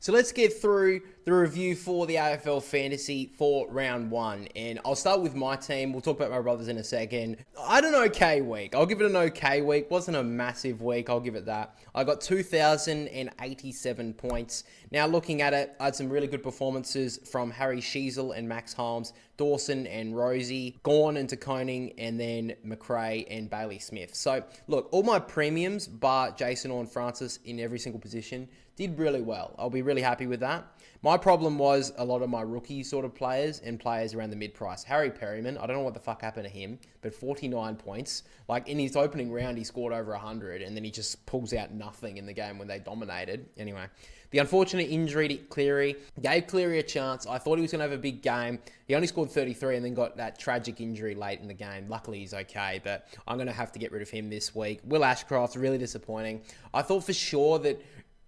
So let's get through the review for the AFL Fantasy for round one. And I'll start with my team. We'll talk about my brothers in a second. I had an okay week. I'll give it an okay week. Wasn't a massive week. I'll give it that. I got 2,087 points. Now looking at it, I had some really good performances from Harry Sheasel and Max Holmes, Dawson and Rosie, Gawn and Koning, and then McRae and Bailey Smith. So look, all my premiums, bar Jason Orr Francis in every single position, did really well. I'll be really happy with that. My problem was a lot of my rookie sort of players and players around the mid-price. Harry Perryman, I don't know what the fuck happened to him, but 49 points. Like in his opening round, he scored over 100, and then he just pulls out nothing in the game when they dominated. Anyway, the unfortunate injury to Cleary gave Cleary a chance. I thought he was going to have a big game. He only scored 33 and then got that tragic injury late in the game. Luckily, he's okay, but I'm going to have to get rid of him this week. Will Ashcroft, really disappointing. I thought for sure that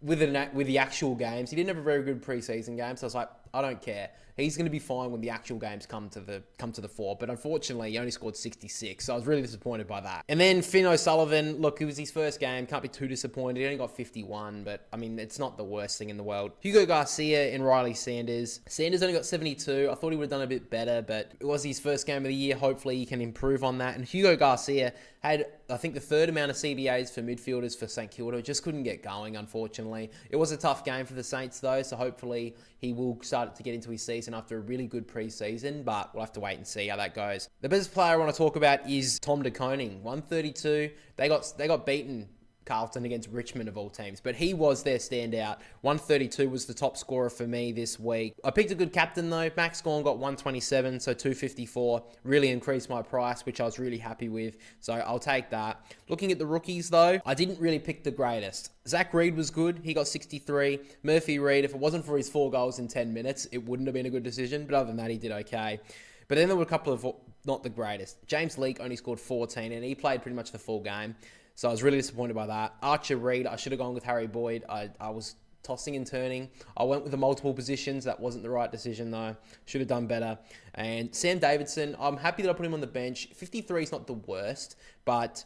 with the actual games, he didn't have a very good preseason game, so I was like, I don't care. He's going to be fine when the actual games come to the fore. But unfortunately, he only scored 66, so I was really disappointed by that. And then Finn O'Sullivan, look, it was his first game. Can't be too disappointed. He only got 51, but I mean, it's not the worst thing in the world. Hugo Garcia and Riley Sanders. Sanders only got 72. I thought he would have done a bit better, but it was his first game of the year. Hopefully, he can improve on that. And Hugo Garcia had, I think, the third amount of CBAs for midfielders for St Kilda. Just couldn't get going, unfortunately. It was a tough game for the Saints, though, so hopefully he will start to get into his season after a really good preseason, but we'll have to wait and see how that goes. The best player I want to talk about is Tom De Koning, 132. They got beaten, Carlton, against Richmond of all teams, but he was their standout. 132 was the top scorer for me this week. I picked a good captain though. Max Gawn got 127, so 254. Really increased my price, which I was really happy with, so I'll take that. Looking at the rookies though, I didn't really pick the greatest. Zach Reid was good. He got 63. Murphy Reid, if it wasn't for his 4 goals in 10 minutes, it wouldn't have been a good decision, but other than that, he did okay. But then there were a couple of not the greatest. James Leake only scored 14, and he played pretty much the full game. So I was really disappointed by that. Archer Reid, I should have gone with Harry Boyd. I was tossing and turning. I went with the multiple positions. That wasn't the right decision, though. Should have done better. And Sam Davidson, I'm happy that I put him on the bench. 53 is not the worst, but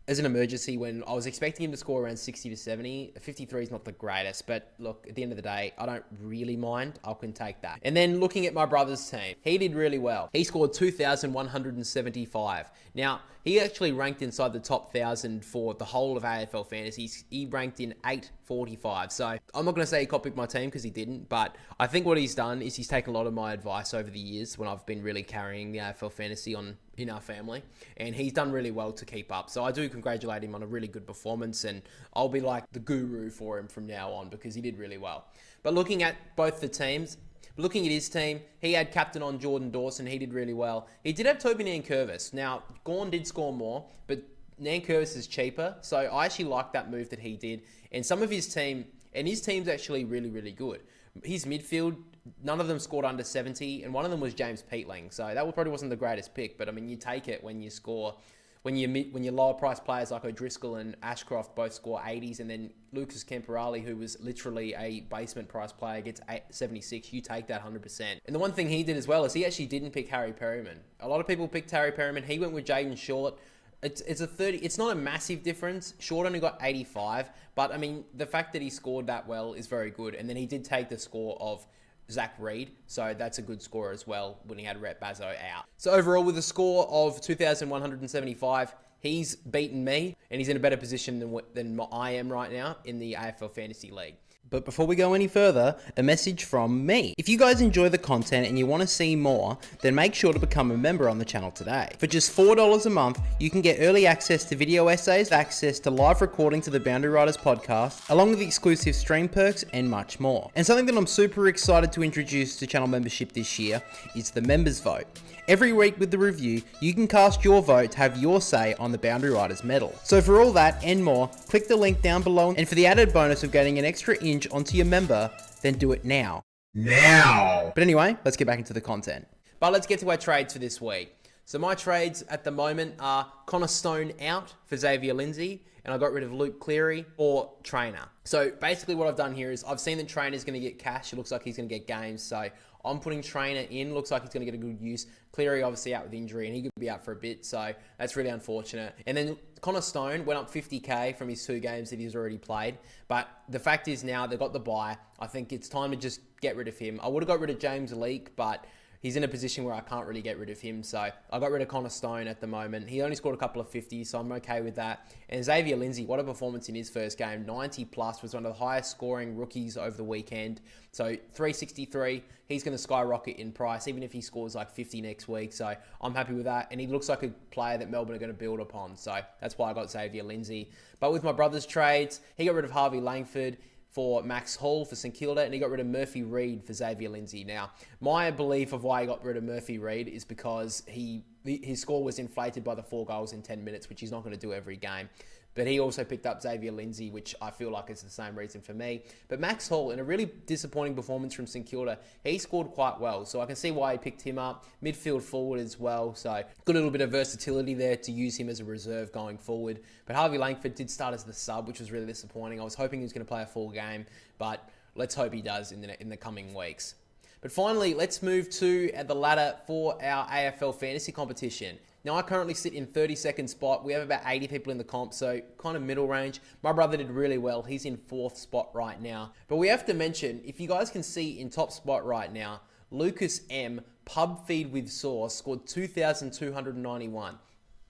as an emergency, when I was expecting him to score around 60 to 70, 53 is not the greatest. But look, at the end of the day, I don't really mind. I can take that. And then looking at my brother's team, he did really well. He scored 2,175. Now, he actually ranked inside the top 1,000 for the whole of AFL Fantasy. He ranked in 845. So I'm not going to say he copied my team because he didn't. But I think what he's done is he's taken a lot of my advice over the years when I've been really carrying the AFL Fantasy in our family. And he's done really well to keep up. So I do congratulate him on a really good performance. And I'll be like the guru for him from now on because he did really well. But looking at both the teams, looking at his team, he had captain on Jordan Dawson. He did really well. He did have Toby Nankervis. Now, Gawn did score more, but Nankervis is cheaper. So I actually like that move that he did. And some of his team, and his team's actually really, really good. His midfield, none of them scored under 70, and one of them was James Peatling. So that probably wasn't the greatest pick, but I mean, you take it when you score. When your lower price players like O'Driscoll and Ashcroft both score 80s, and then Lucas Kemperali, who was literally a basement price player, gets 76, you take that 100%. And the one thing he did as well is he actually didn't pick Harry Perryman. A lot of people picked Harry Perryman. He went with Jaden Short. It's a 30. It's not a massive difference. Short only got 85, but I mean the fact that he scored that well is very good. And then he did take the score of Zach Reid, so that's a good score as well when he had Rhett Bazzo out. So overall, with a score of 2,175, he's beaten me, and he's in a better position than I am right now in the AFL Fantasy League. But before we go any further, a message from me. If you guys enjoy the content and you want to see more, then make sure to become a member on the channel today. For just $4 a month, you can get early access to video essays, access to live recording to the Boundary Riders podcast, along with exclusive stream perks and much more. And something that I'm super excited to introduce to channel membership this year is the members vote. Every week with the review, you can cast your vote to have your say on the Boundary Riders medal. So for all that and more, click the link down below, and for the added bonus of getting an extra inch onto your member, then do it now. But anyway, let's get back into the content. But let's get to our trades for this week. So my trades at the moment are Connor Stone out for Xavier Lindsay, and I got rid of Luke Cleary or Trainer. So basically what I've done here is I've seen that Trainer's going to get cash. It looks like he's going to get games. So I'm putting Trainer in. Looks like he's going to get a good use. Cleary obviously out with injury, and he could be out for a bit. So that's really unfortunate. And then Connor Stone went up 50K from his 2 games that he's already played. But the fact is now they've got the bye. I think it's time to just get rid of him. I would have got rid of James Leake, but he's in a position where I can't really get rid of him. So I got rid of Connor Stone at the moment. He only scored a couple of 50s, so I'm okay with that. And Xavier Lindsay, what a performance in his first game. 90 plus, was one of the highest scoring rookies over the weekend. So 363, he's going to skyrocket in price, even if he scores like 50 next week. So I'm happy with that. And he looks like a player that Melbourne are going to build upon. So that's why I got Xavier Lindsay. But with my brother's trades, he got rid of Harvey Langford for Max Hall for St Kilda, and he got rid of Murphy Reid for Xavier Lindsay. Now, my belief of why he got rid of Murphy Reid is because his score was inflated by the 4 goals in 10 minutes, which he's not going to do every game. But he also picked up Xavier Lindsay, which I feel like is the same reason for me. But Max Hall, in a really disappointing performance from St Kilda, he scored quite well. So I can see why he picked him up. Midfield forward as well. So got a little bit of versatility there to use him as a reserve going forward. But Harvey Langford did start as the sub, which was really disappointing. I was hoping he was going to play a full game, but let's hope he does in the coming weeks. But finally, let's move to the ladder for our AFL fantasy competition. Now, I currently sit in 32nd spot. We have about 80 people in the comp, so kind of middle range. My brother did really well. He's in 4th spot right now. But we have to mention, if you guys can see in top spot right now, Lucas M, pub feed with sauce, scored 2,291.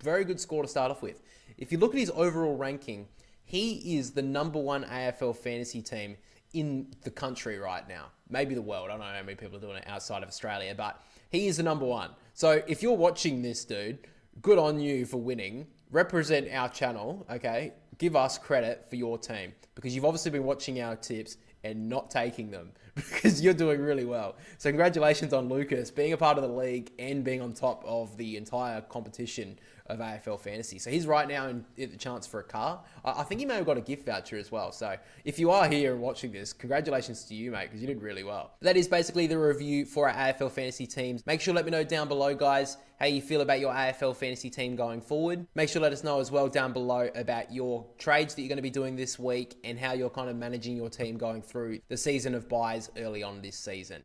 Very good score to start off with. If you look at his overall ranking, he is the number 1 AFL fantasy team in the country right now. Maybe the world. I don't know how many people are doing it outside of Australia, but he is the number 1. So if you're watching this, dude, good on you for winning. Represent our channel, okay? Give us credit for your team, because you've obviously been watching our tips and not taking them, because you're doing really well. So congratulations on Lucas being a part of the league and being on top of the entire competition of AFL fantasy. So he's right now in the chance for a car. I think he may have got a gift voucher as well. So if you are here and watching this, congratulations to you, mate, because you did really well. That is basically the review for our AFL fantasy teams. Make sure to let me know down below, guys, how you feel about your AFL fantasy team going forward. Make sure to let us know as well down below about your trades that you're going to be doing this week and how you're kind of managing your team going through the season of buys early on this season.